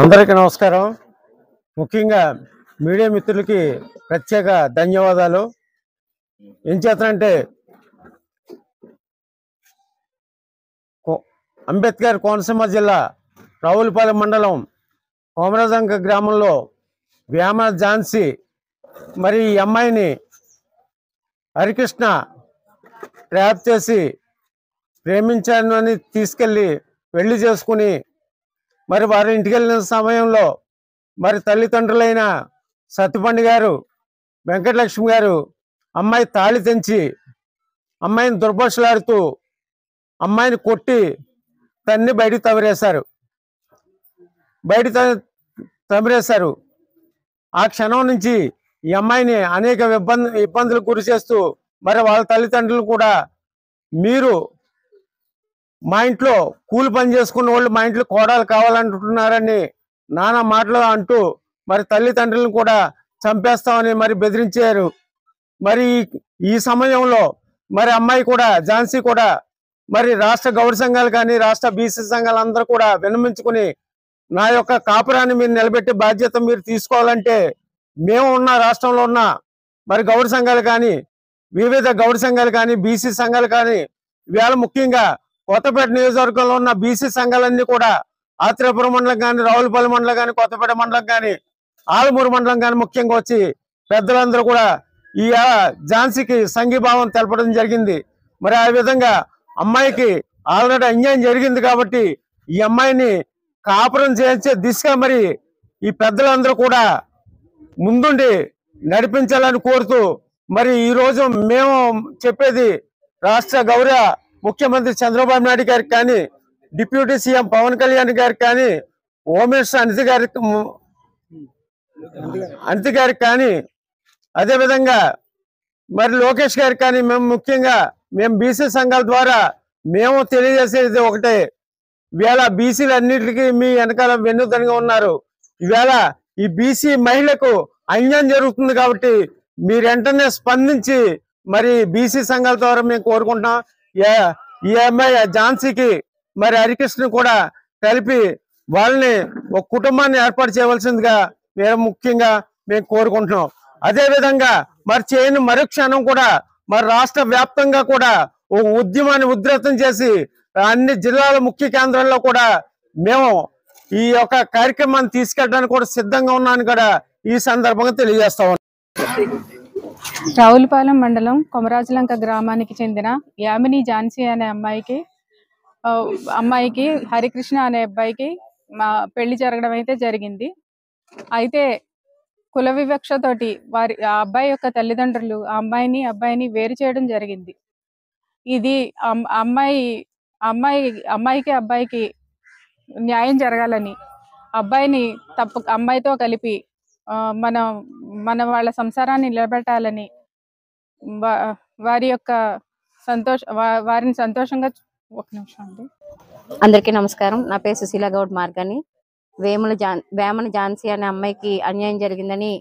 అందరికీ నమస్కారం. ముఖ్యంగా మీడియా మిత్రులకి ప్రత్యేక ధన్యవాదాలు. ఏం చేస్తానంటే అంబేద్కర్ కోనసీమ జిల్లా రావులపాలెం మండలం కోమరాజంక గ్రామంలో వేమ ఝాన్సీ మరి ఈ అమ్మాయిని హరికృష్ణ ట్రాప్ చేసి ప్రేమించాను అని తీసుకెళ్ళి పెళ్లి చేసుకుని మరి వారి ఇంటికి వెళ్ళిన సమయంలో మరి తల్లిదండ్రులైన సత్యపండి గారు, వెంకటలక్ష్మి గారు అమ్మాయి తాళి తెంచి అమ్మాయిని దుర్భాషలాడుతూ అమ్మాయిని కొట్టి తన్ని బయటికి తమిరేశారు. ఆ క్షణం నుంచి ఈ అమ్మాయిని అనేక ఇబ్బందులకు గురి చేస్తూ మరి వాళ్ళ తల్లిదండ్రులు కూడా మీరు మా ఇంట్లో కూలి పని చేసుకున్న వాళ్ళు మా ఇంట్లో కోడలు కావాలంటున్నారని నానా మాటలు అంటూ మరి తల్లిదండ్రులను కూడా చంపేస్తామని మరి బెదిరించారు. మరి ఈ సమయంలో మరి అమ్మాయి కూడా ఝాన్సీ కూడా మరి రాష్ట్ర గౌడ సంఘాలు కానీ రాష్ట్ర బీసీ సంఘాలు అందరూ కూడా విన్నవించుకుని నా యొక్క కాపురాన్ని మీరు నిలబెట్టే బాధ్యత మీరు తీసుకోవాలంటే మేము ఉన్న రాష్ట్రంలో ఉన్న మరి గౌడ సంఘాలు కానీ వివిధ గౌడ సంఘాలు కానీ బీసీ సంఘాలు కానీ ఇవాళ ముఖ్యంగా కొత్తపేట నియోజకవర్గంలో ఉన్న బీసీ సంఘాలన్నీ కూడా ఆత్రేయపురం మండలం కానీ రావులపాలెం మండలం కానీ కొత్తపేట మండలం కానీ ఆలమూరు మండలం కానీ ముఖ్యంగా వచ్చి పెద్దలందరూ కూడా ఈ ఝాన్సీకి సంఘీభావం తెలపడం జరిగింది. మరి ఆ విధంగా అమ్మాయికి ఆల్రెడీ అన్యాయం జరిగింది కాబట్టి ఈ అమ్మాయిని కాపురం చేయించే దిశగా మరి ఈ పెద్దలందరూ కూడా ముందుండి నడిపించాలని కోరుతూ మరి ఈరోజు మేము చెప్పేది రాష్ట్ర గౌరవ ముఖ్యమంత్రి చంద్రబాబు నాయుడు గారికి కానీ డిప్యూటీ సీఎం పవన్ కళ్యాణ్ గారికి కానీ హోమ్ మినిస్టర్ అనిత గారికి కానీ అదేవిధంగా మరి లోకేష్ గారికి కానీ మేము బీసీ సంఘాల ద్వారా మేము తెలియజేసేది ఒకటే, ఇవాళ బీసీలు అన్నిటికీ మీ వెనకాల వెన్నుదన్నుగా ఉన్నారు. ఇవాళ ఈ బీసీ మహిళకు అన్యాయం జరుగుతుంది కాబట్టి మీరు వెంటనే స్పందించి మరి బీసీ సంఘాల ద్వారా మేము కోరుకుంటున్నాం. ఈ అమ్మాయి ఝాన్సీకి మరి హరికృష్ణ కూడా కలిపి వాళ్ళని ఒక కుటుంబాన్ని ఏర్పాటు చేయవలసిందిగా ముఖ్యంగా మేము కోరుకుంటున్నాం. అదే విధంగా మరి చేయని మరుక్షణం కూడా మరి రాష్ట్ర వ్యాప్తంగా కూడా ఒక ఉద్యమాన్ని ఉధృతం చేసి అన్ని జిల్లాల ముఖ్య కేంద్రాల్లో కూడా మేము ఈ యొక్క కార్యక్రమాన్ని తీసుకెళ్ళడానికి కూడా సిద్ధంగా ఉన్నాను కూడా ఈ సందర్భంగా తెలియజేస్తా ఉన్నాం. రావులపాలెం మండలం కొమరాజులంక గ్రామానికి చెందిన యామిని ఝాన్సీ అనే అమ్మాయికి హరికృష్ణ అనే అబ్బాయికి పెళ్లి జరగడం అయితే జరిగింది. అయితే కుల వివక్షతోటి ఆ అబ్బాయి యొక్క తల్లిదండ్రులు ఆ అబ్బాయిని వేరు చేయడం జరిగింది. ఇది అమ్మాయికి అబ్బాయికి న్యాయం జరగాలని అమ్మాయితో కలిపి మన వాళ్ళ సంసారాన్ని నిలబెట్టాలని వారిని సంతోషంగా. ఒక నిమిషం అండి. అందరికీ నమస్కారం. నా పేరు సుశీల గౌడ్ మార్గని. వేమన ఝాన్సీ అనే అమ్మాయికి అన్యాయం జరిగిందని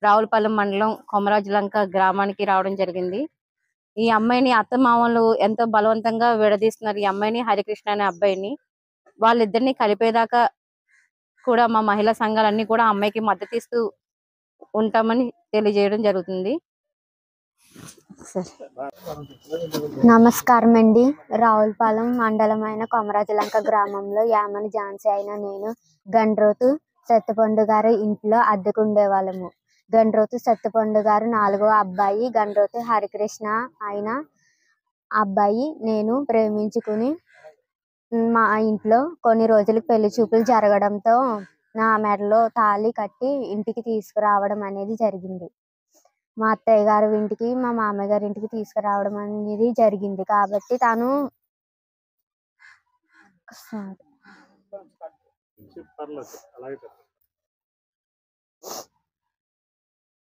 రావులపాలెం మండలం కొమరాజులంక గ్రామానికి రావడం జరిగింది. ఈ అమ్మాయిని అత్తమామలు ఎంతో బలవంతంగా విడదీస్తున్నారు. ఈ అమ్మాయిని హరికృష్ణ అనే అబ్బాయిని వాళ్ళిద్దరిని కలిపేదాకా కూడా మా మహిళా సంఘాలన్నీ కూడా అమ్మాయికి మద్దతు ఇస్తూ ఉంటామని తెలియజేయడం జరుగుతుంది. నమస్కారం అండి. రావులపాలెం మండలమైన కొమరాజులంక గ్రామంలో యామిని ఝాన్సీ అయిన నేను గండ్రోతు సత్యపండు గారి ఇంట్లో అద్దెకుండేవాళ్ళము. గండ్రోతు సత్యపండు గారు 4వ అబ్బాయి. గండ్రోతు హరికృష్ణ అయిన అబ్బాయి నేను ప్రేమించుకుని మా ఇంట్లో కొన్ని రోజులకు పెళ్లి చూపులు జరగడంతో నా మెడలో తాళి కట్టి ఇంటికి తీసుకురావడం అనేది జరిగింది. మా అత్తయ్య గారి ఇంటికి మా మామయ్య గారి ఇంటికి తీసుకురావడం అనేది జరిగింది. కాబట్టి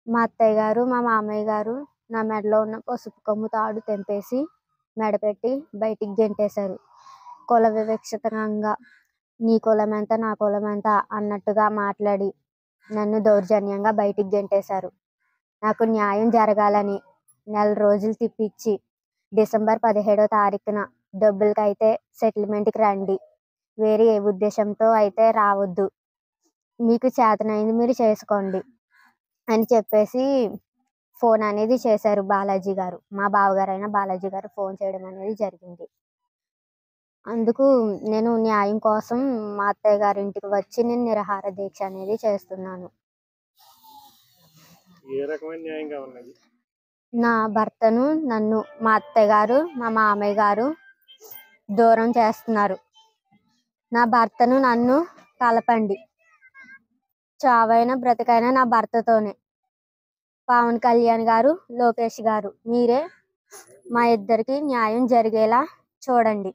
మా అత్తయ్య గారు మా మామయ్య గారు నా మెడలో ఉన్న పసుపు కొమ్ము తాడు తెంపేసి మెడపెట్టి బయటికి గెంటేశారు. కుల వివక్షతంగా నీ కులం ఎంత నా కులం ఎంత అన్నట్టుగా మాట్లాడి నన్ను దౌర్జన్యంగా బయటికి గెంటేశారు. నాకు న్యాయం జరగాలని నెల రోజులు తిప్పించి డిసెంబర్ 17వ తారీఖున డబ్బులకైతే సెటిల్మెంట్కి రండి, వేరే ఏ ఉద్దేశంతో అయితే రావద్దు, మీకు చేతనైంది మీరు చేసుకోండి అని చెప్పేసి ఫోన్ అనేది చేశారు బాలాజీ గారు. మా బావగారు అయిన బాలాజీ గారు ఫోన్ చేయడం అనేది జరిగింది. అందుకు నేను న్యాయం కోసం మా అత్తయ్య గారి ఇంటికి వచ్చి నేను నిరాహార దీక్ష అనేది చేస్తున్నాను. ఏ రకమైన న్యాయం కావాలి? నా భర్తను నన్ను మా అత్తయ్య గారు మా మామయ్య గారు దూరం చేస్తున్నారు. నా భర్తను నన్ను కలపండి, చావైనా బ్రతికైనా నా భర్తతోనే. పవన్ కళ్యాణ్ గారు, లోకేష్ గారు, మీరే మా ఇద్దరికి న్యాయం జరిగేలా చూడండి.